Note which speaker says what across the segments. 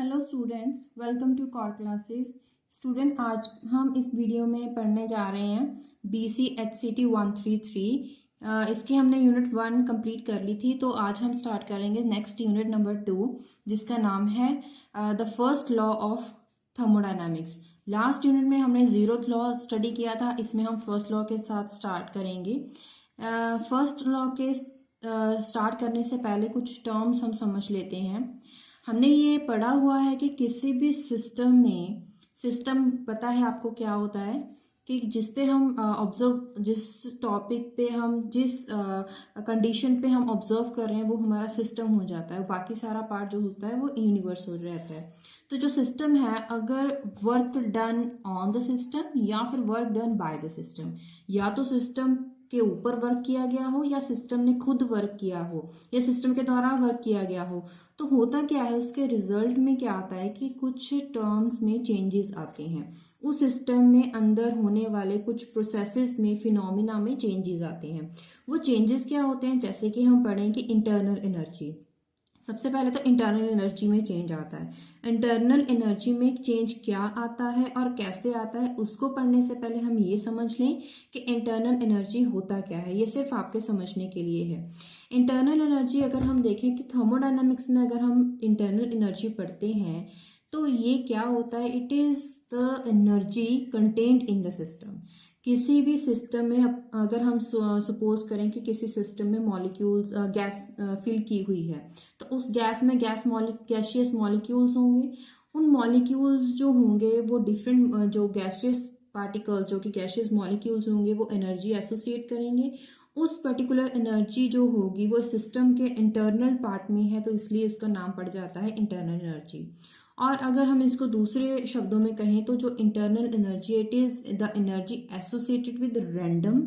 Speaker 1: Hello students, welcome to core classes. Student, आज हम इस वीडियो में पढ़ने जा रहे हैं BCHCT 133। इसकी हमने यूनिट 1 कंप्लीट कर ली थी, तो आज हम स्टार्ट करेंगे नेक्स्ट यूनिट नंबर 2, जिसका नाम है the first law of thermodynamics. Last unit में हमने जीरोथ लॉ स्टडी किया था, इसमें हम फर्स्ट लॉ के साथ स्टार्ट करेंगे। फर्स्ट लॉ के स्टार्ट करने से पहले कुछ टर्म्स हम समझ लेते हैं। हमने ये पढ़ा हुआ है कि किसी भी सिस्टम में, सिस्टम पता है आपको क्या होता है, कि जिस पे हम ऑब्जर्व, जिस टॉपिक पे हम, जिस कंडीशन पे हम ऑब्जर्व कर रहे हैं वो हमारा सिस्टम हो जाता है। बाकी सारा पार्ट जो होता है वो यूनिवर्स हो रहता है। तो जो सिस्टम है, अगर work done on the system या फिर work done by the system, या तो सिस्टम के ऊपर वर्क किया गया हो या सिस्टम ने खुद वर्क किया हो या सिस्टम के द्वारा वर्क किया गया हो, तो होता क्या है, उसके रिजल्ट में क्या आता है कि कुछ टर्म्स में चेंजेस आते हैं। उस सिस्टम में अंदर होने वाले कुछ प्रोसेसेस में, फिनोमिना में चेंजेस आते हैं। वो चेंजेस क्या होते हैं, जैसे कि हम पढ़ें कि इंटरनल एनर्जी। सबसे पहले तो इंटरनल एनर्जी में चेंज आता है। इंटरनल एनर्जी में चेंज क्या आता है और कैसे आता है, उसको पढ़ने से पहले हम ये समझ लें कि इंटरनल एनर्जी होता क्या है। ये सिर्फ आपके समझने के लिए है। इंटरनल एनर्जी अगर हम देखें कि थर्मोडायनामिक्स में अगर हम इंटरनल एनर्जी पढ़ते हैं तो ये क्या होता है, it is the energy contained in the system. किसी भी सिस्टम में अगर हम सपोज करें कि किसी सिस्टम में मॉलिक्यूल्स, गैस फिल की हुई है, तो उस गैस में गैशियस मॉलिक्यूल्स होंगे। उन मॉलिक्यूल्स जो होंगे वो डिफरेंट, जो गैशियस पार्टिकल्स, जो कि गैशियस मॉलिक्यूल्स होंगे, वो एनर्जी एसोसिएट करेंगे। उस पर्टिकुलर एनर्जी जो होगी वो सिस्टम के इंटरनल पार्ट में है, तो इसलिए इसका नाम पड़ जाता है इंटरनल एनर्जी। और अगर हम इसको दूसरे शब्दों में कहें तो जो internal energy, it is the energy associated with random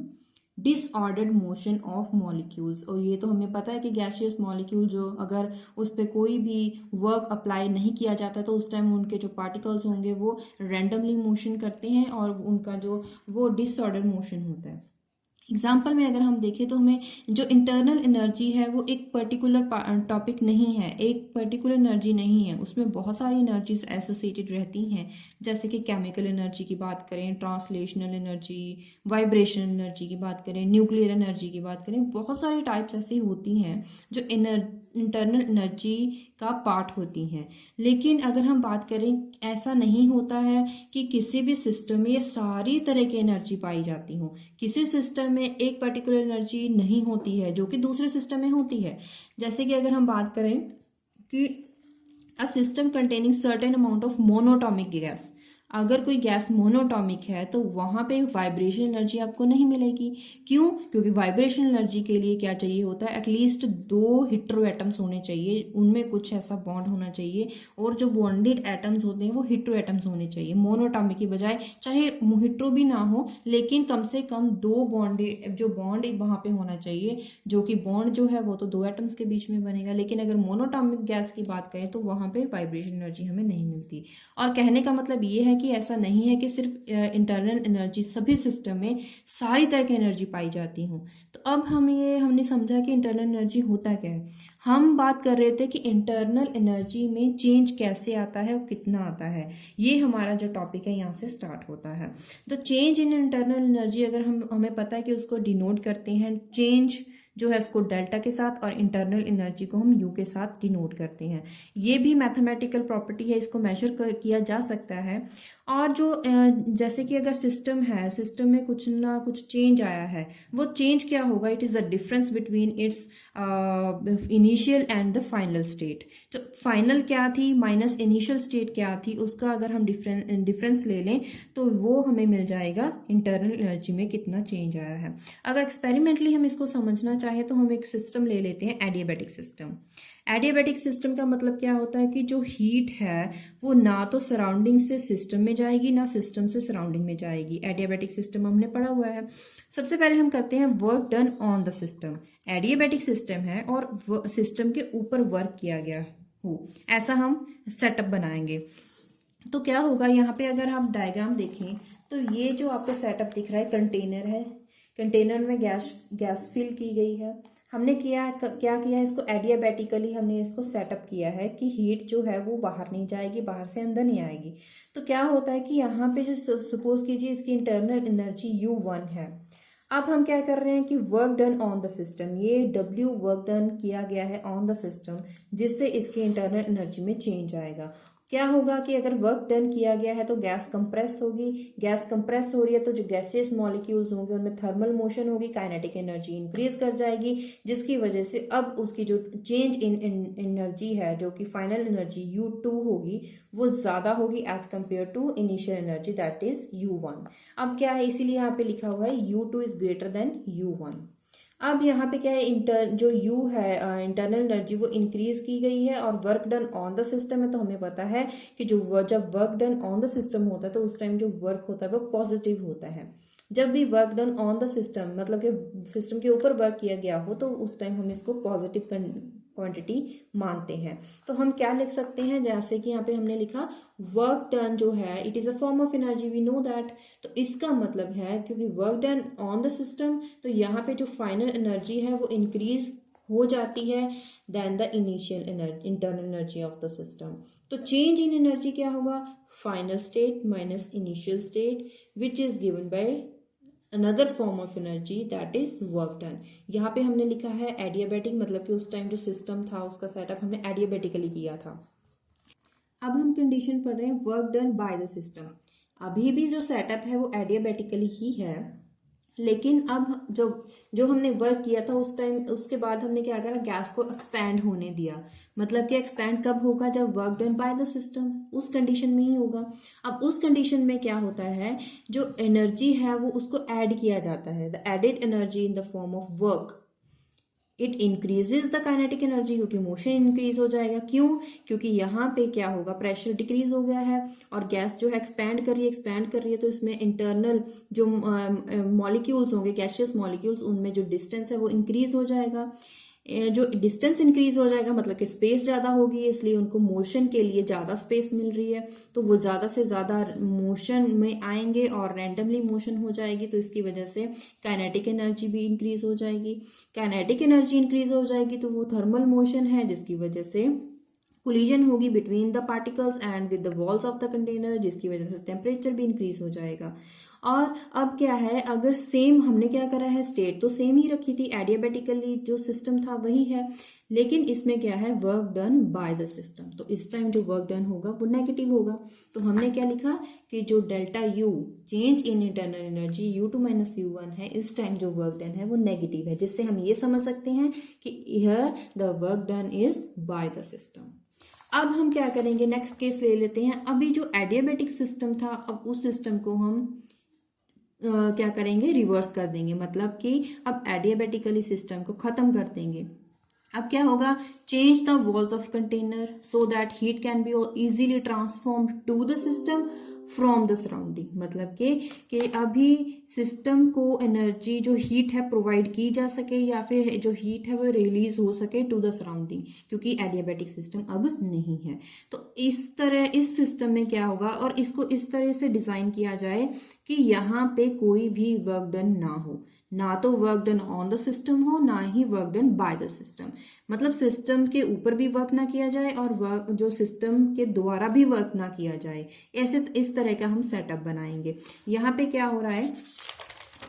Speaker 1: disordered motion of molecules. और ये तो हमें पता है कि गैसियस मॉलिक्यूल जो, अगर उस पर कोई भी वर्क अप्लाई नहीं किया जाता तो उस टाइम उनके जो पार्टिकल्स होंगे वो रैंडमली मोशन करते हैं और उनका जो वो डिसऑर्डर्ड मोशन होता है। एग्जाम्पल में अगर हम देखें तो हमें जो इंटरनल एनर्जी है वो एक पर्टिकुलर टॉपिक नहीं है, एक पर्टिकुलर एनर्जी नहीं है, उसमें बहुत सारी एनर्जीज एसोसिएटेड रहती हैं। जैसे कि केमिकल एनर्जी की बात करें, ट्रांसलेशनल एनर्जी, वाइब्रेशन एनर्जी की बात करें, न्यूक्लियर एनर्जी की बात करें, बहुत सारी टाइप्स ऐसी होती हैं जो इंटरनल एनर्जी का पार्ट होती हैं। लेकिन अगर हम बात करें, ऐसा नहीं होता है कि किसी भी सिस्टम में ये सारी तरह की एनर्जी पाई जाती हो। किसी सिस्टम में एक पर्टिकुलर एनर्जी नहीं होती है जो कि दूसरे सिस्टम में होती है। जैसे कि अगर हम बात करें कि a system containing certain amount of monoatomic gas, अगर कोई गैस मोनोटॉमिक है तो वहां पे वाइब्रेशन एनर्जी आपको नहीं मिलेगी। क्यों? क्योंकि वाइब्रेशन एनर्जी के लिए क्या चाहिए होता है, एटलीस्ट 2 हिट्रो एटम्स होने चाहिए, उनमें कुछ ऐसा बॉन्ड होना चाहिए, और जो बॉन्डेड एटम्स होते हैं वो हिट्रो एटम्स होने चाहिए। मोनोटॉमिक की बजाय चाहे हिट्रो भी ना हो, लेकिन कम से कम 2 बॉन्डेड, जो बॉन्ड वहां पे होना चाहिए, जो कि बॉन्ड जो है वो तो 2 एटम्स के बीच में बनेगा। लेकिन अगर मोनोटॉमिक गैस की बात करें तो वहां पे वाइब्रेशन एनर्जी हमें नहीं मिलती। और कहने का मतलब ये है कि ऐसा नहीं है कि सिर्फ इंटरनल एनर्जी, सभी सिस्टम में सारी तरह की एनर्जी पाई जाती हो। तो अब हमने समझा कि इंटरनल एनर्जी होता क्या है। हम बात कर रहे थे कि इंटरनल एनर्जी में चेंज कैसे आता है और कितना आता है। ये हमारा जो टॉपिक है यहाँ से स्टार्ट होता है। तो चेंज इन इंटरनल एनर्जी, अगर हमें पता है कि उसको डिनोट करते हैं चेंज जो है इसको डेल्टा के साथ, और इंटरनल एनर्जी को हम यू के साथ डिनोट करते हैं। ये भी मैथमेटिकल प्रॉपर्टी है, इसको मेजर किया जा सकता है। और जो जैसे कि अगर सिस्टम है, सिस्टम में कुछ ना कुछ चेंज आया है, वो चेंज क्या होगा, it is the difference between its initial and the final state. तो फाइनल क्या थी माइनस इनिशियल स्टेट क्या थी, उसका अगर हम डिफरेंस ले लें तो वो हमें मिल जाएगा इंटरनल एनर्जी में कितना चेंज आया है। अगर एक्सपेरिमेंटली हम इसको समझना चाहें तो हम एक सिस्टम ले लेते हैं, एडियाबैटिक सिस्टम। एडियाबैटिक सिस्टम का मतलब क्या होता है कि जो हीट है वो ना तो सराउंडिंग से सिस्टम में जाएगी, ना सिस्टम से सराउंडिंग में जाएगी। एडियाबैटिक सिस्टम हमने पढ़ा हुआ है। सबसे पहले हम करते हैं work done on the system. Adiabatic system है और सिस्टम के ऊपर वर्क किया गया हो, ऐसा हम सेटअप बनाएंगे। तो क्या होगा, यहाँ पे अगर आप डायग्राम देखें तो ये जो आपको सेटअप दिख रहा है, कंटेनर है, कंटेनर में गैस फिल की गई है। हमने क्या किया है, इसको एडियाबैटिकली हमने इसको सेटअप किया है कि हीट जो है वो बाहर नहीं जाएगी, बाहर से अंदर नहीं आएगी। तो क्या होता है कि यहाँ पे जो सपोज कीजिए इसकी इंटरनल एनर्जी U1 है। अब हम क्या कर रहे हैं कि work done on the system, ये W वर्क डन किया गया है ऑन द सिस्टम, जिससे इसकी इंटरनल एनर्जी में चेंज आएगा। क्या होगा कि अगर वर्क डन किया गया है तो गैस कंप्रेस होगी, गैस कंप्रेस हो रही है तो जो गैसियस मॉलिक्यूल्स होंगे उनमें थर्मल मोशन होगी, काइनेटिक एनर्जी इंक्रीज कर जाएगी, जिसकी वजह से अब उसकी जो चेंज इन एनर्जी है, जो कि फाइनल एनर्जी U2 होगी, वो ज्यादा होगी as compare to initial energy that is U1। अब क्या है, इसीलिए यहाँ पे लिखा हुआ है U2 is greater than U1। अब यहाँ पे क्या है, जो U है इंटरनल एनर्जी वो इंक्रीज की गई है और work done on the system है। तो हमें पता है कि जब work done on the system होता है तो उस टाइम जो वर्क होता है वो पॉजिटिव होता है। जब भी work done on the system मतलब कि सिस्टम के ऊपर वर्क किया गया हो तो उस टाइम हम इसको पॉजिटिव क्वांटिटी मानते हैं। तो हम क्या लिख सकते हैं, जैसे कि यहाँ पे हमने लिखा वर्क डन जो है it is a form of energy, we know that. तो इसका मतलब है क्योंकि work done on the system, तो यहाँ पे जो फाइनल एनर्जी है वो इंक्रीज हो जाती है then the initial energy internal energy of the system. तो चेंज इन एनर्जी क्या होगा, final state minus initial state which is given by another form of energy that is work done. यहाँ पे हमने लिखा है एडियाबैटिक, मतलब कि उस टाइम जो सिस्टम था उसका सेटअप हमने एडियाबैटिकली किया था। अब हम कंडीशन पढ़ रहे हैं work done by the system. अभी भी जो सेटअप है वो एडियाबैटिकली ही है, लेकिन अब जो हमने वर्क किया था उस टाइम, उसके बाद हमने क्या करा, गैस को एक्सपैंड होने दिया। मतलब कि एक्सपैंड कब होगा, जब work done by the system, उस कंडीशन में ही होगा। अब उस कंडीशन में क्या होता है, जो एनर्जी है वो उसको ऐड किया जाता है, the added energy in the form of work, it increases the kinetic energy, क्योंकि मोशन इंक्रीज हो जाएगा। क्यों, क्योंकि यहाँ पे क्या होगा, प्रेशर डिक्रीज हो गया है और गैस जो है एक्सपैंड कर रही है तो इसमें इंटरनल जो मॉलिक्यूल्स होंगे, गैसियस मॉलिक्यूल्स, उनमें जो डिस्टेंस है वो इंक्रीज हो जाएगा। जो डिस्टेंस इंक्रीज हो जाएगा मतलब कि स्पेस ज्यादा होगी, इसलिए उनको मोशन के लिए ज्यादा स्पेस मिल रही है, तो वो ज्यादा से ज्यादा मोशन में आएंगे और रैंडमली मोशन हो जाएगी। तो इसकी वजह से काइनेटिक एनर्जी भी इंक्रीज हो जाएगी। काइनेटिक एनर्जी इंक्रीज हो जाएगी तो वो थर्मल मोशन है, जिसकी वजह से कोलिजन होगी between the particles and with the walls of the container, जिसकी वजह से टेम्परेचर भी इंक्रीज हो जाएगा। और अब क्या है, अगर सेम हमने क्या करा है, स्टेट तो सेम ही रखी थी, एडियाबैटिकली जो सिस्टम था वही है, लेकिन इसमें क्या है, work done by the system. तो इस टाइम जो वर्क डन होगा वो नेगेटिव होगा। तो हमने क्या लिखा कि जो delta U change in internal energy U2 minus U1 है, इस टाइम जो वर्क डन है वो नेगेटिव है, जिससे हम ये समझ सकते हैं कि here the work done is by the system. अब हम क्या करेंगे, नेक्स्ट केस ले लेते हैं। अभी जो एडियाबैटिक सिस्टम था, अब उस सिस्टम को हम क्या करेंगे, रिवर्स कर देंगे, मतलब कि अब एडियाबैटिकली सिस्टम को खत्म कर देंगे। अब क्या होगा, change the walls of container so that heat can be easily transformed to the system from the surrounding. मतलब कि अभी सिस्टम को एनर्जी जो हीट है प्रोवाइड की जा सके, या फिर जो हीट है वो रिलीज हो सके टू द सराउंडिंग, क्योंकि एडियाबैटिक सिस्टम अब नहीं है। तो इस तरह इस सिस्टम में क्या होगा, और इसको इस तरह से डिजाइन किया जाए कि यहाँ पे कोई भी वर्क डन ना हो, ना तो work done on the system हो, ना ही work done by the system. मतलब सिस्टम के ऊपर भी वर्क ना किया जाए और वर्क जो सिस्टम के द्वारा भी वर्क ना किया जाए, ऐसे इस तरह का हम सेटअप बनाएंगे। यहाँ पे क्या हो रहा है,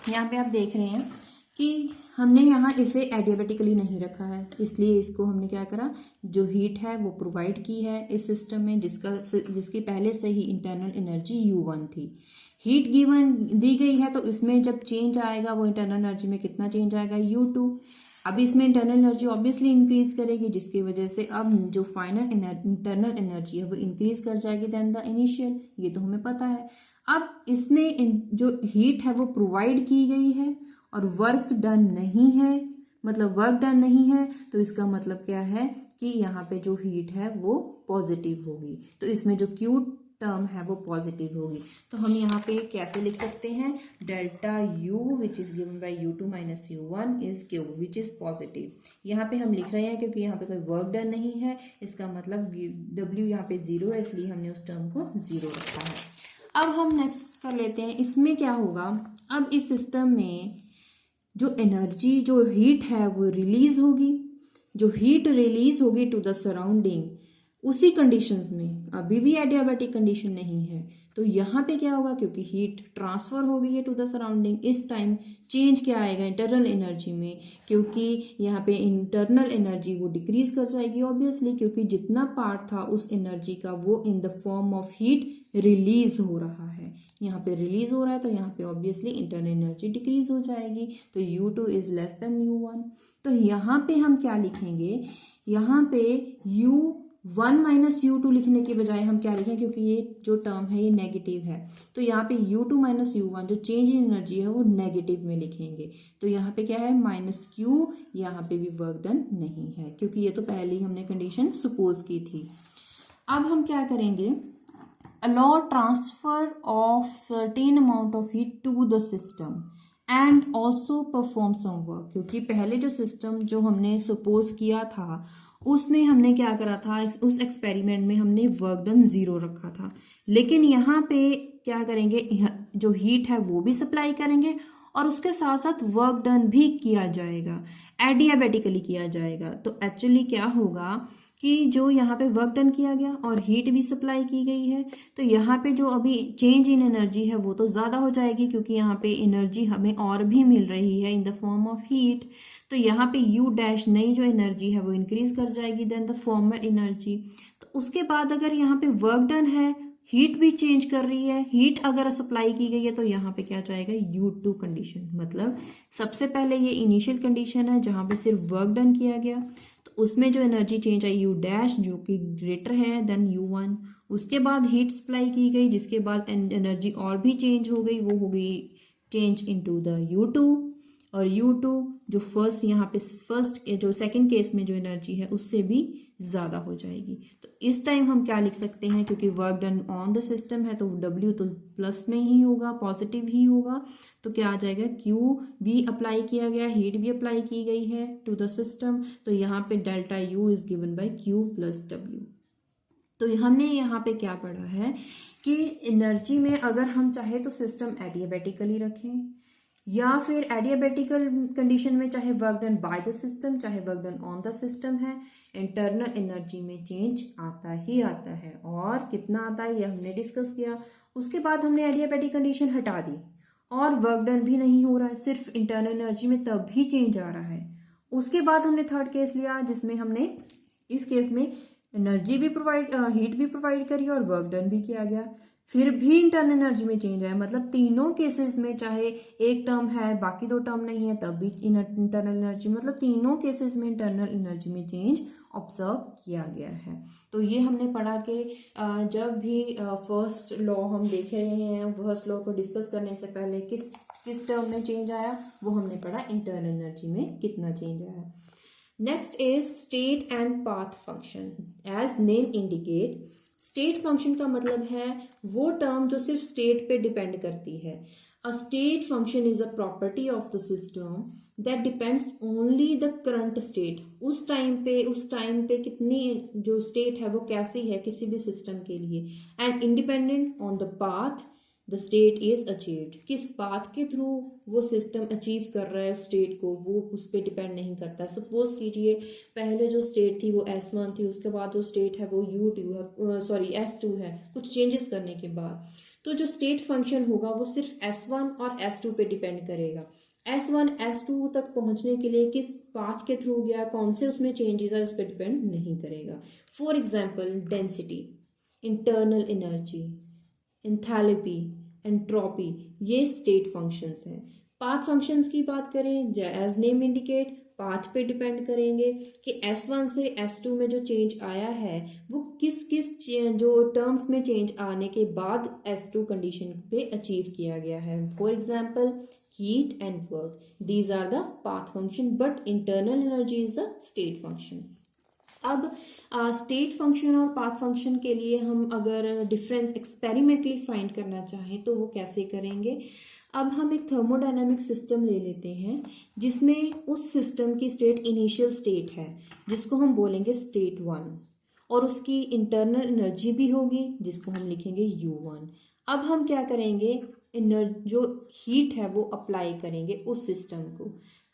Speaker 1: यहाँ पे आप देख रहे हैं कि हमने यहाँ इसे एडियाबैटिकली नहीं रखा है, इसलिए इसको हमने क्या करा, जो हीट है वो प्रोवाइड की है इस सिस्टम में, जिसकी पहले से ही इंटरनल एनर्जी U1 थी। हीट गिवन दी गई है, तो इसमें जब चेंज आएगा वो इंटरनल एनर्जी में कितना चेंज आएगा, U2। अब इसमें इंटरनल एनर्जी ऑब्वियसली इंक्रीज करेगी, जिसकी वजह से अब जो फाइनल इंटरनल एनर्जी है वो इंक्रीज कर जाएगी देन द इनिशियल, ये तो हमें पता है। अब इसमें जो हीट है वो प्रोवाइड की गई है और वर्क डन नहीं है, मतलब वर्क डन नहीं है, तो इसका मतलब क्या है कि यहाँ पे जो हीट है वो पॉजिटिव होगी, तो इसमें जो Q टर्म है वो पॉजिटिव होगी। तो हम यहाँ पे कैसे लिख सकते हैं, delta U which is given bye U2 minus U1 is Q which is positive. यहाँ पे हम लिख रहे हैं क्योंकि यहाँ पे कोई वर्क डन नहीं है, इसका मतलब W यहाँ पे 0 है, इसलिए हमने उस टर्म को 0 रखा है। अब हम नेक्स्ट कर लेते हैं, इसमें क्या होगा, अब इस सिस्टम में जो एनर्जी जो हीट है वो रिलीज होगी, जो हीट रिलीज होगी टू द सराउंडिंग, उसी कंडीशंस में अभी भी एडियाबैटिक कंडीशन नहीं है तो यहाँ पे क्या होगा, क्योंकि हीट ट्रांसफर हो गई है टू द सराउंडिंग, इस टाइम चेंज क्या आएगा इंटरनल एनर्जी में, क्योंकि यहाँ पे इंटरनल एनर्जी वो डिक्रीज कर जाएगी ऑब्वियसली, क्योंकि जितना पार्ट था उस एनर्जी का वो इन the form of heat release हो रहा है, यहाँ पे रिलीज हो रहा है तो यहाँ पे ऑब्वियसली इंटरनल एनर्जी डिक्रीज हो जाएगी, तो U2 is less then U1। तो यहाँ पे हम क्या लिखेंगे, यहाँ पे U1 माइनस U2 लिखने के बजाय हम क्या लिखें, क्योंकि ये जो टर्म है ये नेगेटिव है, तो यहाँ पे U2 माइनस U1 जो चेंज इन एनर्जी है वो नेगेटिव में लिखेंगे, तो यहाँ पे क्या है माइनस Q, यहाँ पे भी वर्क डन नहीं है क्योंकि ये तो पहले ही हमने कंडीशन सपोज की थी। अब हम क्या करेंगे, allow transfer of certain amount of heat to the system and also perform some work, क्योंकि पहले जो सिस्टम जो हमने सपोज किया था उसमें हमने क्या करा था, उस एक्सपेरिमेंट में हमने वर्क डन 0 रखा था, लेकिन यहाँ पे क्या करेंगे, जो हीट है वो भी सप्लाई करेंगे और उसके साथ साथ वर्क डन भी किया जाएगा, एडियाबेटिकली किया जाएगा। तो एक्चुअली क्या होगा कि जो यहाँ पे वर्क डन किया गया और हीट भी सप्लाई की गई है, तो यहाँ पे जो अभी चेंज इन एनर्जी है वो तो ज़्यादा हो जाएगी, क्योंकि यहाँ पे एनर्जी हमें और भी मिल रही है इन द फॉर्म ऑफ हीट, तो यहाँ पे U डैश नई जो एनर्जी है वो इंक्रीज कर जाएगी देन द फॉर्मर एनर्जी। तो उसके बाद अगर यहाँ पे वर्क डन है, हीट भी चेंज कर रही है, हीट अगर सप्लाई की गई है तो यहाँ पे क्या जाएगा U2 कंडीशन, मतलब सबसे पहले ये इनिशियल कंडीशन है जहाँ पे सिर्फ वर्क डन किया गया, तो उसमें जो एनर्जी चेंज आई U डैश जो कि ग्रेटर है देन U1, उसके बाद हीट सप्लाई की गई जिसके बाद एनर्जी और भी चेंज हो गई, वो हो गई चेंज इनटू द U2, और U2 जो फर्स्ट यहाँ पे फर्स्ट जो सेकंड केस में जो एनर्जी है उससे भी ज़्यादा हो जाएगी। तो इस टाइम हम क्या लिख सकते हैं, क्योंकि work done on the system है तो W तो प्लस में ही होगा, पॉजिटिव ही होगा, तो क्या आ जाएगा Q भी अप्लाई किया गया, हीट भी अप्लाई की गई है टू द सिस्टम, तो यहाँ पे delta U is given bye Q plus W। तो हमने यहाँ पे क्या पढ़ा है कि एनर्जी में अगर हम चाहे तो सिस्टम एडियाबेटिकली रखें, या फिर एडियाबेटिकल कंडीशन में चाहे work done by the system चाहे work done on the system है, इंटरनल एनर्जी में चेंज आता ही आता है, और कितना आता है ये हमने डिस्कस किया। उसके बाद हमने एडियाबेटिक कंडीशन हटा दी और वर्क डन भी नहीं हो रहा है, सिर्फ इंटरनल एनर्जी में तब भी चेंज आ रहा है। उसके बाद हमने थर्ड केस लिया जिसमें हमने इस केस में एनर्जी भी प्रोवाइड हीट भी प्रोवाइड करी और वर्क डन भी किया गया, फिर भी इंटरनल एनर्जी में चेंज आया, मतलब तीनों केसेस में चाहे एक टर्म है बाकी दो टर्म नहीं है तब भी इंटरनल एनर्जी, मतलब तीनों केसेस में इंटरनल एनर्जी में चेंज ऑब्जर्व किया गया है। तो ये हमने पढ़ा कि जब भी फर्स्ट लॉ हम देख रहे हैं, फर्स्ट लॉ को डिस्कस करने से पहले किस टर्म में चेंज आया वो हमने पढ़ा, इंटरनल एनर्जी में कितना चेंज आया। Next is state and path function. As name indicate, state function का मतलब है वो टर्म जो सिर्फ स्टेट पे डिपेंड करती है। अ state function is a property of the system that depends only the current state. उस टाइम पे कितनी जो स्टेट है वो कैसी है किसी भी सिस्टम के लिए, and independent on the path the state is achieved. किस पाथ के थ्रू वो सिस्टम अचीव कर रहा है स्टेट को वो उस पर डिपेंड नहीं करता। सपोज कीजिए पहले जो स्टेट थी वो S1 थी, उसके बाद जो स्टेट है वो U2 है, सॉरी S2 है, कुछ चेंजेस करने के बाद, तो जो स्टेट फंक्शन होगा वो सिर्फ S1 और S2 पे डिपेंड करेगा। S1 S2 तक पहुंचने के लिए किस पाथ के थ्रू गया, कौन से उसमें चेंजेस है उस पर डिपेंड नहीं करेगा। For example density, internal energy, enthalpy, entropy, ये स्टेट फंक्शंस हैं। पाथ फंक्शंस की बात करें, एज नेम इंडिकेट, पाथ पे डिपेंड करेंगे कि S1 से S2 में जो चेंज आया है वो किस किस जो टर्म्स में चेंज आने के बाद S2 कंडीशन पे अचीव किया गया है। For example heat and work, these are the path function, but internal energy is the state function. अब स्टेट फंक्शन और पाथ फंक्शन के लिए हम अगर डिफरेंस एक्सपेरिमेंटली फाइंड करना चाहें तो वो कैसे करेंगे। अब हम एक थर्मोडायनामिक सिस्टम ले लेते हैं जिसमें उस सिस्टम की स्टेट इनिशियल स्टेट है जिसको हम बोलेंगे स्टेट 1, और उसकी इंटरनल एनर्जी भी होगी जिसको हम लिखेंगे U1। अब हम क्या करेंगे, जो हीट है वो अप्लाई करेंगे उस सिस्टम को,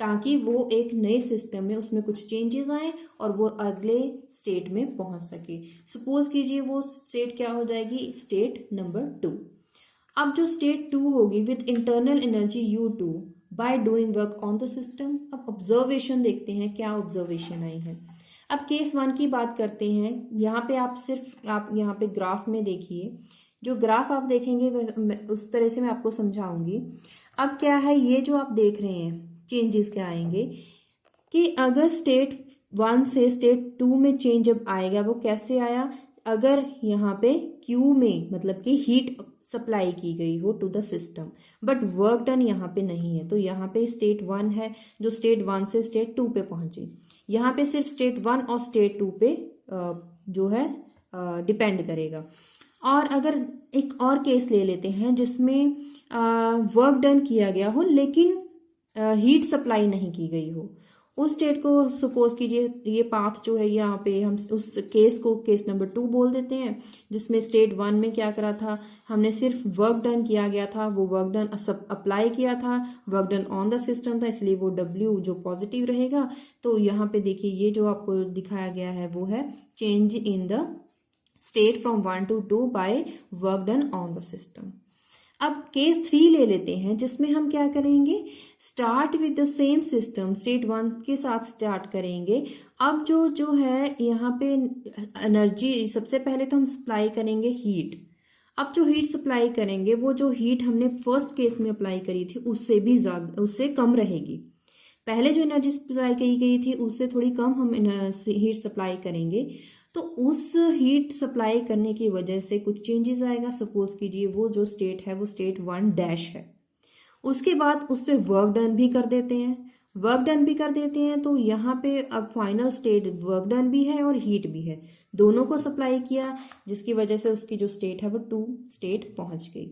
Speaker 1: ताकि वो एक नए सिस्टम में उसमें कुछ चेंजेस आए और वो अगले स्टेट में पहुंच सके। सपोज कीजिए वो स्टेट क्या हो जाएगी, स्टेट नंबर 2। अब जो स्टेट 2 होगी with internal energy U2 by doing work on the system. अब ऑब्जर्वेशन देखते हैं क्या ऑब्जर्वेशन आई है। अब केस 1 की बात करते हैं। यहाँ पे आप यहाँ पे ग्राफ में देखिए, जो ग्राफ आप देखेंगे उस तरह से मैं आपको समझाऊंगी। अब क्या है, ये जो आप देख रहे हैं चेंजेस क्या आएंगे कि अगर स्टेट 1 से स्टेट 2 में चेंज जब आएगा वो कैसे आया, अगर यहाँ पे Q में मतलब कि हीट सप्लाई की गई हो to the system, but work done यहाँ पे नहीं है, तो यहाँ पे स्टेट 1 है जो स्टेट 1 से स्टेट 2 पे पहुंचे। यहाँ पे सिर्फ स्टेट 1 और स्टेट 2 पे जो है डिपेंड करेगा। और अगर एक और केस ले लेते हैं जिसमें वर्क डन किया गया हो लेकिन हीट सप्लाई नहीं की गई हो, उस स्टेट को सपोज कीजिए, ये पाथ जो है यहाँ पे हम उस केस को केस नंबर 2 बोल देते हैं, जिसमें स्टेट 1 में क्या करा था, हमने सिर्फ वर्क डन किया गया था, वो वर्क डन अप्लाई किया था, work done on the system था, इसलिए वो W जो पॉजिटिव रहेगा। तो यहाँ पे देखिए ये जो आपको दिखाया गया है वो है change in the state from 1 to 2 by work done on the system. अब केस 3 ले लेते हैं जिसमें हम क्या करेंगे, start with the same system, state 1 के साथ स्टार्ट करेंगे। अब जो है यहाँ पे एनर्जी, सबसे पहले तो हम सप्लाई करेंगे हीट। अब जो हीट सप्लाई करेंगे वो जो हीट हमने फर्स्ट केस में अप्लाई करी थी उससे भी ज्यादा, उससे कम रहेगी। पहले जो एनर्जी सप्लाई की गई थी उससे थोड़ी कम हम हीट सप्लाई करेंगे, तो उस हीट सप्लाई करने की वजह से कुछ चेंजेस आएगा। सपोज कीजिए वो जो स्टेट है वो स्टेट 1 डैश है, उसके बाद उस पर वर्क डन भी कर देते हैं, तो यहाँ पे अब फाइनल स्टेट वर्क डन भी है और हीट भी है, दोनों को सप्लाई किया, जिसकी वजह से उसकी जो स्टेट है वो 2 स्टेट पहुंच गई।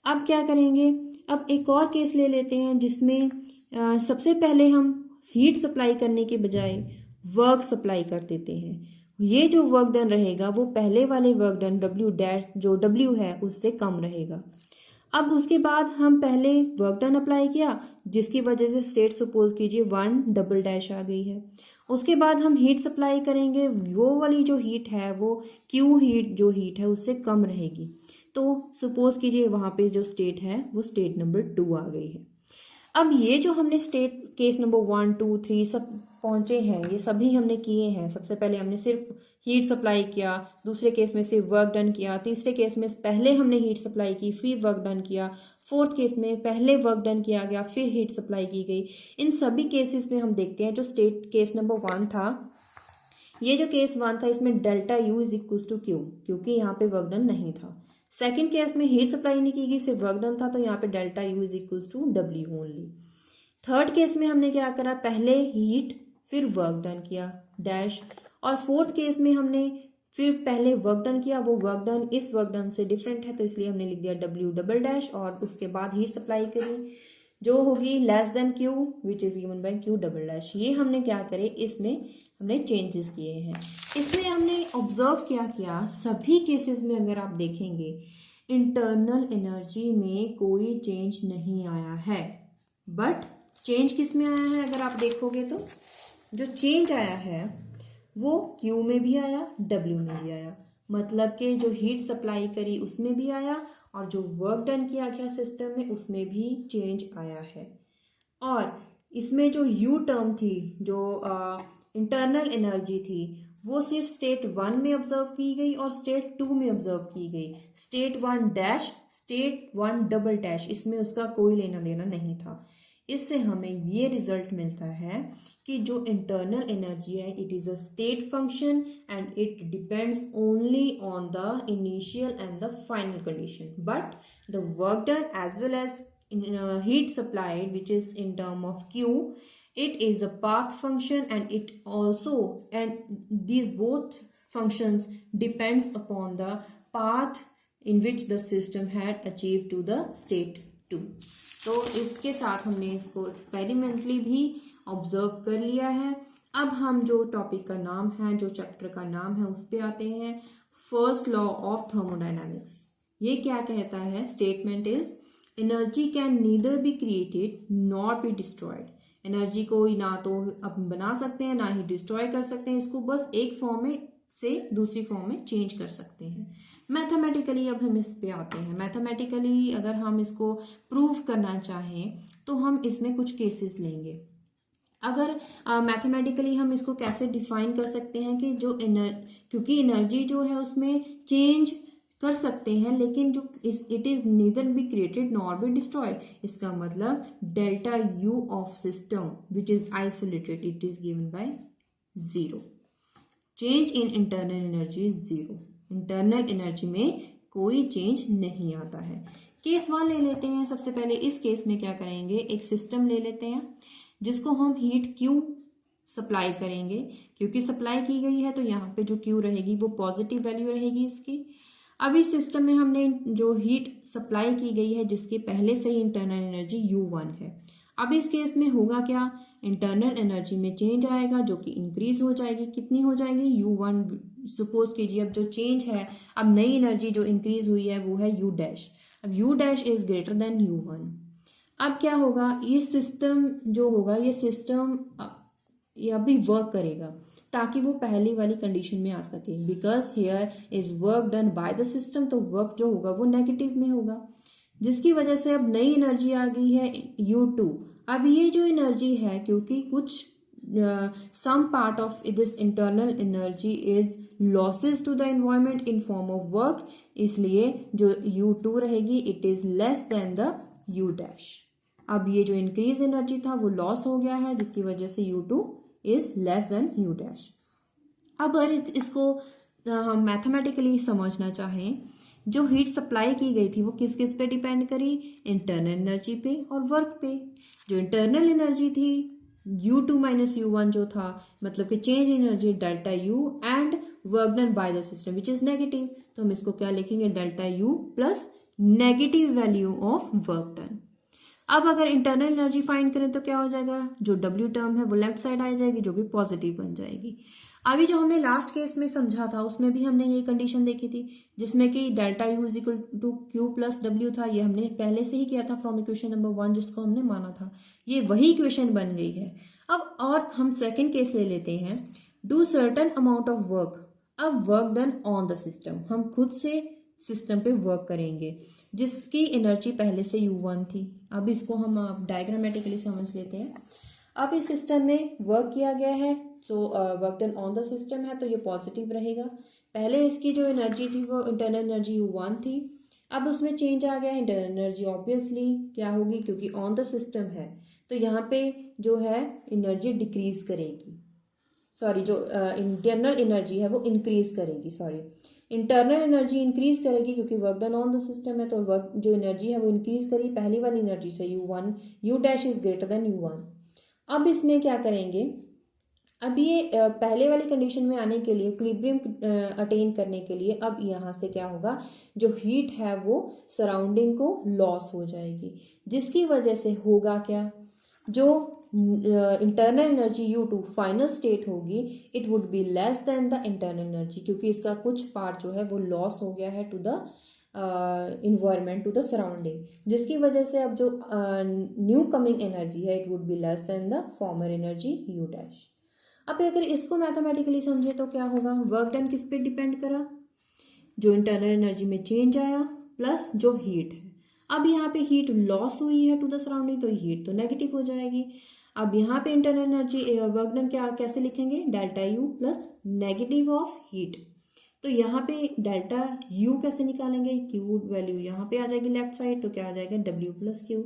Speaker 1: अब क्या करेंगे, अब एक और केस ले लेते हैं जिसमें सबसे पहले हम हीट सप्लाई करने के बजाय वर्क सप्लाई कर देते हैं। ये जो वर्क डन रहेगा वो पहले वाले वर्क डन W डैश जो W है उससे कम रहेगा। अब उसके बाद हम पहले वर्क डन अप्लाई किया, जिसकी वजह से स्टेट सपोज कीजिए 1 डबल डैश आ गई है। उसके बाद हम हीट सप्लाई करेंगे, वो वाली जो हीट है वो Q हीट जो हीट है उससे कम रहेगी, तो सपोज कीजिए वहां पे जो स्टेट है वो स्टेट नंबर 2 आ गई है। अब ये जो हमने स्टेट केस नंबर 1 2 3 सब पहुंचे हैं, ये सभी हमने किए हैं। सबसे पहले हमने सिर्फ हीट सप्लाई किया, दूसरे केस में सिर्फ वर्क डन किया, तीसरे केस में पहले हमने हीट सप्लाई की फिर वर्क डन किया, फोर्थ केस में पहले वर्क डन किया गया फिर हीट सप्लाई की गई। इन सभी केसेस में हम देखते हैं जो स्टेट केस नंबर 1 था, ये जो केस 1 था इसमें delta U is equal to Q, क्योंकि यहाँ पे वर्क डन नहीं था। सेकेंड केस में हीट सप्लाई नहीं की गई, सिर्फ वर्क डन था, तो यहाँ पे delta U is equal to W only. Third case में हमने क्या करा, पहले हीट फिर वर्क डन किया डैश, और फोर्थ केस में हमने फिर पहले वर्क डन किया, वो वर्क डन इस वर्क डन से डिफरेंट है तो इसलिए हमने लिख दिया W डबल डैश, और उसके बाद हीट सप्लाई करी जो होगी less than Q which is given bye Q double dash. ये हमने क्या करे, इसमें हमने चेंजेस किए हैं। इसमें हमने ऑब्जर्व क्या किया, सभी केसेस में अगर आप देखेंगे इंटरनल एनर्जी में कोई चेंज नहीं आया है, बट चेंज किस में आया है, अगर आप देखोगे तो जो चेंज आया है वो Q में भी आया W में भी आया, मतलब कि जो हीट सप्लाई करी उसमें भी आया और जो वर्क डन किया गया सिस्टम में उसमें भी चेंज आया है। और इसमें जो U टर्म थी, जो इंटरनल एनर्जी थी, वो सिर्फ स्टेट 1 में ऑब्जर्व की गई और स्टेट 2 में ऑब्जर्व की गई। State 1 dash state 1 double dash इसमें उसका कोई लेना देना नहीं था। इससे हमें ये रिजल्ट मिलता है कि जो इंटरनल एनर्जी है it is a state function and it depends only on the initial and the final condition, but the work done as well as heat supplied which is in term of Q, it is a path function and it also, and these both functions depends upon the path in which the system had achieved to the state 2। तो इसके साथ हमने इसको experimentally भी observe कर लिया है। अब हम जो टॉपिक का नाम है, जो चैप्टर का नाम है, उस पे आते हैं। First law of thermodynamics. ये क्या कहता है, statement is energy can neither be created nor be destroyed. Energy को ना तो अब बना सकते हैं ना ही डिस्ट्रॉय कर सकते हैं, इसको बस एक फॉर्म में से दूसरी फॉर्म में चेंज कर सकते हैं। मैथमेटिकली अब हम इस पे आते हैं। मैथमेटिकली अगर हम इसको प्रूव करना चाहें तो हम इसमें कुछ केसेस लेंगे। अगर मैथमेटिकली हम इसको कैसे डिफाइन कर सकते हैं कि जो क्योंकि एनर्जी जो है उसमें चेंज कर सकते हैं, लेकिन जो it is neither be created nor be destroyed. इसका मतलब delta U of system which is isolated it is given bye 0। Change in internal energy is 0। Internal energy में कोई चेंज नहीं आता है। केस 1 ले लेते हैं। सबसे पहले इस केस में क्या करेंगे, एक सिस्टम ले लेते हैं जिसको हम हीट Q सप्लाई करेंगे। क्योंकि सप्लाई की गई है तो यहाँ पे जो Q रहेगी वो पॉजिटिव वैल्यू रहेगी इसकी। अब इस सिस्टम में हमने जो हीट सप्लाई की गई है जिसके पहले से ही इंटरनल एनर्जी U1 है। अब इस केस में होगा क्या, इंटरनल एनर्जी में चेंज आएगा जो कि इंक्रीज हो जाएगी। कितनी हो जाएगी, U1 सपोज कीजिए। अब जो चेंज है, अब नई एनर्जी जो इंक्रीज हुई है वो है U डैश। अब U dash is greater than U1। अब क्या होगा, ये सिस्टम जो होगा, ये सिस्टम अभी वर्क करेगा ताकि वो पहली वाली कंडीशन में आ सके। Because here is work done by the system, तो वर्क जो होगा वो नेगेटिव में होगा, जिसकी वजह से अब नई एनर्जी आ गई है U2। अब ये जो एनर्जी है, क्योंकि कुछ some part of this internal energy is losses to the environment in form of work, इसलिए जो U2 रहेगी it is less than the U dash. अब ये जो इंक्रीज एनर्जी था वो लॉस हो गया है, जिसकी वजह से U2 is less then U dash. अब अगर इसको हम मैथमेटिकली समझना चाहें, जो हीट सप्लाई की गई थी वो किस किस पे डिपेंड करी, इंटरनल एनर्जी पे और वर्क पे। जो इंटरनल एनर्जी थी U2 माइनस U1 जो था, मतलब कि change energy delta U and work done by the system which is negative, तो हम इसको क्या लिखेंगे, delta U plus negative value of work done. अब अगर इंटरनल एनर्जी फाइंड करें तो क्या हो जाएगा, जो W टर्म है वो लेफ्ट साइड आ जाएगी जो कि पॉजिटिव बन जाएगी। अभी जो हमने लास्ट केस में समझा था उसमें भी हमने ये कंडीशन देखी थी जिसमें कि delta U is equal to Q plus W था। ये हमने पहले से ही किया था फ्रॉम इक्वेशन नंबर 1 जिसको हमने माना था। ये वही इक्वेशन बन गई है। अब और हम सेकेंड केस ले लेते हैं, do certain amount of work. अब work done on the system, हम खुद से सिस्टम पे वर्क करेंगे जिसकी एनर्जी पहले से U1 थी। अब इसको हम डायग्रामेटिकली समझ लेते हैं। अब इस सिस्टम में वर्क किया गया है, so work done on the system है तो ये पॉजिटिव रहेगा। पहले इसकी जो एनर्जी थी वो इंटरनल एनर्जी U1 थी। अब उसमें चेंज आ गया है, इंटरनल एनर्जी ऑब्वियसली क्या होगी, क्योंकि ऑन द सिस्टम है तो यहाँ पे जो है एनर्जी डिक्रीज करेगी, सॉरी जो इंटरनल एनर्जी है वो इंक्रीज करेगी, सॉरी इंटरनल एनर्जी इंक्रीज करेगी क्योंकि work done on the system है, तो वर्क जो एनर्जी है वो इंक्रीज करी पहली वाली एनर्जी से U1, U dash is greater than U1। अब इसमें क्या करेंगे, अब ये पहले वाली कंडीशन में आने के लिए, इक्विलिब्रियम अटेन करने के लिए, अब यहाँ से क्या होगा, जो हीट है वो सराउंडिंग को लॉस हो जाएगी, जिसकी वजह से होगा क्या, जो internal energy U2 final state होगी it would be less than the internal energy, क्योंकि इसका कुछ पार्ट जो है वो लॉस हो गया है to the environment, to the surrounding, जिसकी वजह से अब जो न्यू कमिंग एनर्जी है it would be less than the former energy U dash. अब अगर इसको मैथमेटिकली समझे तो क्या होगा, वर्क डन किस पे डिपेंड करा, जो इंटरनल एनर्जी में चेंज आया प्लस जो हीट है। अब यहाँ पे हीट लॉस हुई है टू द सराउंडिंग तो हीट तो नेगेटिव हो जाएगी। अब यहाँ पे इंटरनल एनर्जी वर्क डन क्या कैसे लिखेंगे, delta U plus negative of heat, तो यहाँ पे डेल्टा U कैसे निकालेंगे, Q वैल्यू यहाँ पे आ जाएगी लेफ्ट साइड, तो क्या आ जाएगा W plus Q,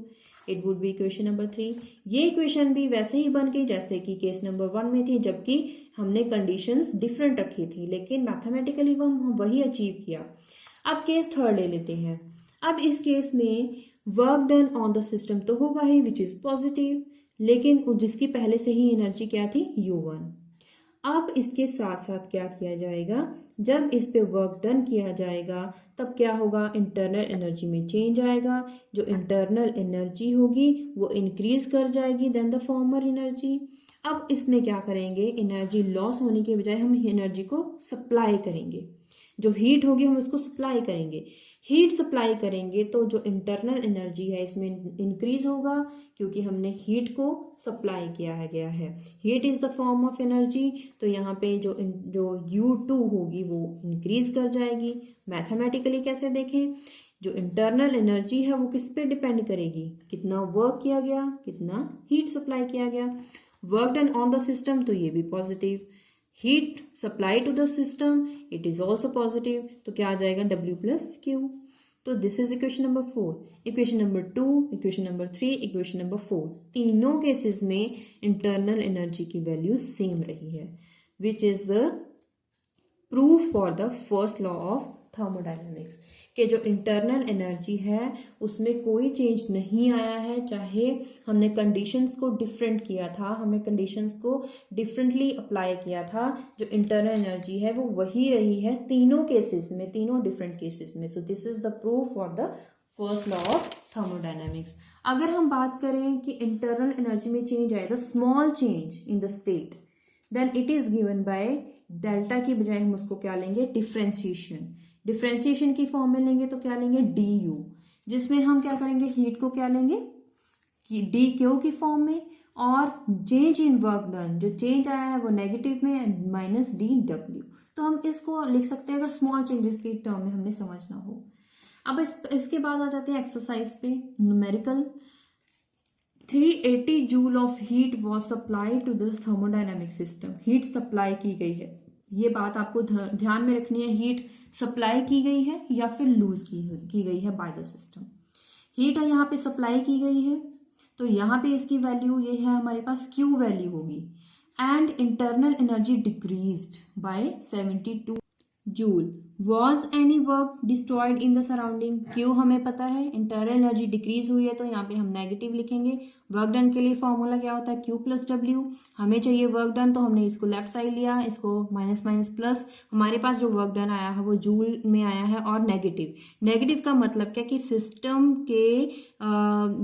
Speaker 1: it would B equation number 3। ये इक्वेशन भी वैसे ही बन गई जैसे कि केस नंबर 1 में थी, जबकि हमने कंडीशंस डिफरेंट रखी थी लेकिन मैथमेटिकली वो हम वही अचीव किया। अब केस 3 ले लेते हैं। अब इस केस में work done on the system तो होगा ही विच इज पॉजिटिव, लेकिन जिसकी पहले से ही एनर्जी क्या थी, U1। अब इसके साथ साथ क्या किया जाएगा, जब इस पे वर्क डन किया जाएगा तब क्या होगा, इंटरनल एनर्जी में चेंज आएगा, जो इंटरनल एनर्जी होगी वो इंक्रीज कर जाएगी देन द फॉर्मर एनर्जी। अब इसमें क्या करेंगे, एनर्जी लॉस होने के बजाय हम एनर्जी को सप्लाई करेंगे, जो हीट होगी हम उसको सप्लाई करेंगे, हीट सप्लाई करेंगे तो जो इंटरनल एनर्जी है इसमें इंक्रीज होगा, क्योंकि हमने हीट को सप्लाई किया है गया है। Heat is the form of energy, तो यहाँ पे जो U2 होगी वो इंक्रीज कर जाएगी। मैथमेटिकली कैसे देखें, जो इंटरनल एनर्जी है वो किस पे डिपेंड करेगी, कितना वर्क किया गया, कितना हीट सप्लाई किया गया। Work done on the system, तो ये भी positive. Heat supply to the system, it is also positive, तो क्या आ जाएगा W प्लस Q। तो this is equation number 4। Equation number 2, equation number 3, equation number 4, तीनों केसेस में इंटरनल एनर्जी की वैल्यू सेम रही है, which is the proof for the first law of thermodynamics, कि जो इंटरनल एनर्जी है उसमें कोई चेंज नहीं आया है, चाहे हमने कंडीशंस को डिफरेंट किया था, हमने कंडीशंस को डिफरेंटली अप्लाई किया था, जो इंटरनल एनर्जी है वो वही रही है तीनों केसेस में, तीनों डिफरेंट केसेस में। So this is the proof for the first law of thermodynamics. अगर हम बात करें कि इंटरनल एनर्जी में चेंज आएगा, small change in the state, then it is given by delta की बजाय हम उसको क्या लेंगे, डिफ्रेंसिएशन। डिफ्रेंसिएशन की फॉर्म में लेंगे तो क्या लेंगे, du, जिसमें हम क्या करेंगे, हीट को क्या लेंगे कि dq की फॉर्म में, और चेंज इन वर्क डन, जो चेंज आया है वो नेगेटिव में, माइनस dw। तो हम इसको लिख सकते हैं अगर स्मॉल चेंजेस की टर्म में हमने समझना हो। अब इसके बाद आ जाते हैं एक्सरसाइज पे, numerical. 380 joule of heat was supply to the thermodynamic system. Heat supply की गई है, ये बात आपको ध्यान में रखनी है, हीट सप्लाई की गई है या फिर लूज की गई है बाय द सिस्टम। हीट है यहाँ पे सप्लाई की गई है, तो यहाँ पे इसकी वैल्यू ये है हमारे पास Q वैल्यू होगी, and internal energy decreased bye 72 joule. Was any work destroyed in the surrounding, क्यों हमें पता है, इंटरनल एनर्जी डिक्रीज हुई है, तो यहाँ पे हम नेगेटिव लिखेंगे। वर्क डन के लिए फॉर्मूला क्या होता है, Q प्लस W। हमें चाहिए वर्क डन, तो हमने इसको लेफ्ट साइड लिया, इसको माइनस माइनस प्लस। हमारे पास जो वर्क डन आया है वो जूल में आया है, और नेगेटिव। नेगेटिव का मतलब क्या कि सिस्टम के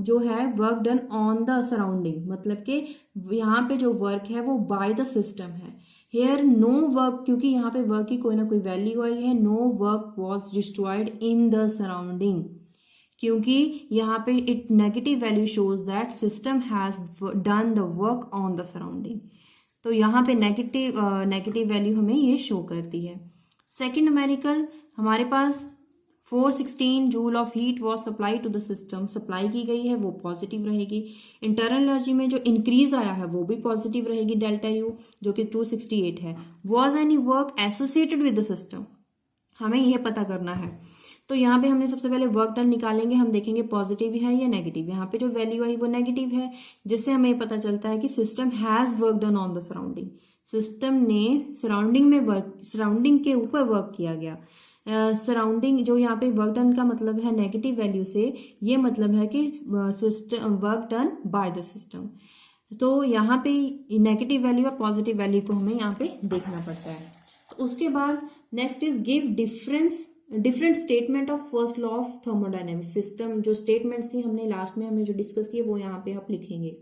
Speaker 1: जो है work done on the surrounding, मतलब कि यहाँ पे जो वर्क है वो बाय द सिस्टम है। हेयर नो वर्क, क्योंकि यहाँ पे वर्क की कोई ना कोई वैल्यू आई है, no work was destroyed in the surrounding, क्योंकि यहाँ पे it negative value shows that system has done the work on the surrounding, तो यहाँ पे नेगेटिव वैल्यू हमें ये शो करती है। सेकेंड न्यूमेरिकल, हमारे पास 416 joule of heat was supply to the system, supply की गई है वो पॉजिटिव रहेगी। इंटरनल एनर्जी में जो इंक्रीज आया है वो भी पॉजिटिव रहेगी, डेल्टा यू, जो कि 268 है। Was any work associated with the system, हमें यह पता करना है, तो यहाँ पे हमने सबसे पहले वर्क डन निकालेंगे, हम देखेंगे पॉजिटिव है या नेगेटिव। यहाँ पे जो वैल्यू आई वो नेगेटिव है, जिससे हमें पता चलता है कि system has work done on the surrounding, system ने सराउंडिंग के ऊपर वर्क किया गया। सराउंडिंग जो यहाँ पे वर्क डन का मतलब है नेगेटिव वैल्यू से, ये मतलब है कि system work done by the system, तो यहाँ पे नेगेटिव वैल्यू और पॉजिटिव वैल्यू को हमें यहाँ पे देखना पड़ता है। तो उसके बाद next is give different statement of first law of thermodynamics system. जो स्टेटमेंट्स थी हमने लास्ट में हमने जो डिस्कस किए वो यहाँ पे आप लिखेंगे।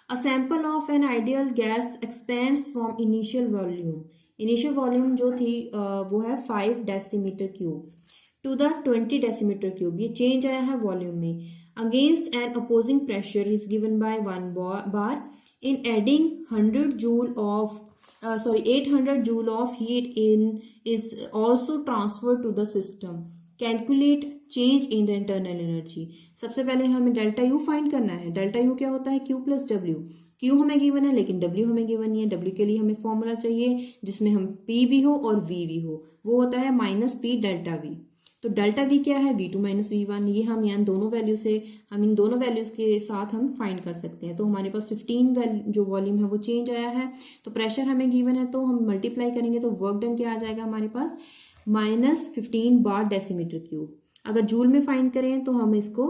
Speaker 1: A sample of an ideal gas expands from initial volume, initial volume जो थी वो है 5 decimetre cube to the 20 decimetre cube, ये चेंज आया है वॉल्यूम में। Against an opposing pressure is given by 1 bar in adding 800 joule of heat in is also transfer to the system, calculate change in the internal energy. सबसे पहले हमें delta U find करना है। Delta U क्या होता है, Q plus W। Q हमें given है लेकिन W हमें गिवन नहीं है। W के लिए हमें फॉर्मूला चाहिए जिसमें हम P भी हो और V भी हो, वो होता है माइनस P डेल्टा V। तो डेल्टा V क्या है, V2 माइनस V1। ये हम इन दोनों वैल्यूज के साथ हम फाइंड कर सकते हैं। तो हमारे पास 15 जो वॉल्यूम है वो चेंज आया है, तो प्रेशर हमें गिवन है, तो हम मल्टीप्लाई करेंगे तो वर्क डन क्या आ जाएगा हमारे पास, -15 बार डेसीमीटर क्यूब। अगर जूल में फाइंड करें तो हम इसको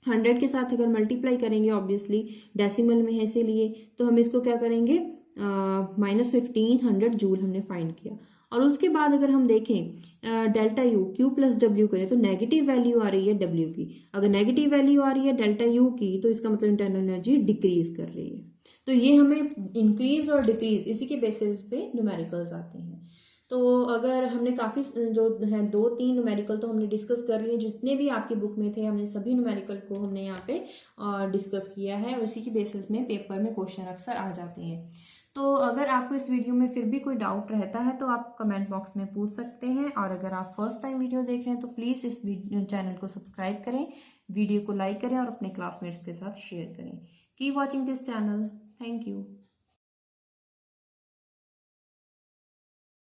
Speaker 1: 100 के साथ अगर मल्टीप्लाई करेंगे, ऑब्वियसली डेसिमल में है इसीलिए, तो हम इसको क्या करेंगे, -1500 जूल हमने फाइंड किया। और उसके बाद अगर हम देखें delta U Q plus W करें तो नेगेटिव वैल्यू आ रही है W की। अगर नेगेटिव वैल्यू आ रही है डेल्टा यू की तो इसका मतलब इंटरनल एनर्जी डिक्रीज कर रही है। तो ये हमें इंक्रीज और डिक्रीज इसी के बेसिस पे न्यूमेरिकल्स आते हैं। तो अगर हमने काफ़ी जो है 2-3 न्यूमेरिकल तो हमने डिस्कस कर लिए, जितने भी आपकी बुक में थे हमने सभी न्यूमेरिकल को हमने यहाँ पे डिस्कस किया है, और इसी की बेसिस में पेपर में क्वेश्चन अक्सर आ जाते हैं। तो अगर आपको इस वीडियो में फिर भी कोई डाउट रहता है तो आप कमेंट बॉक्स में पूछ सकते हैं, और अगर आप फर्स्ट टाइम वीडियो देख रहे हैं तो प्लीज़ इस चैनल को सब्सक्राइब करें, वीडियो को लाइक करें और अपने क्लासमेट्स के साथ शेयर करें। Keep watching this channel. Thank you.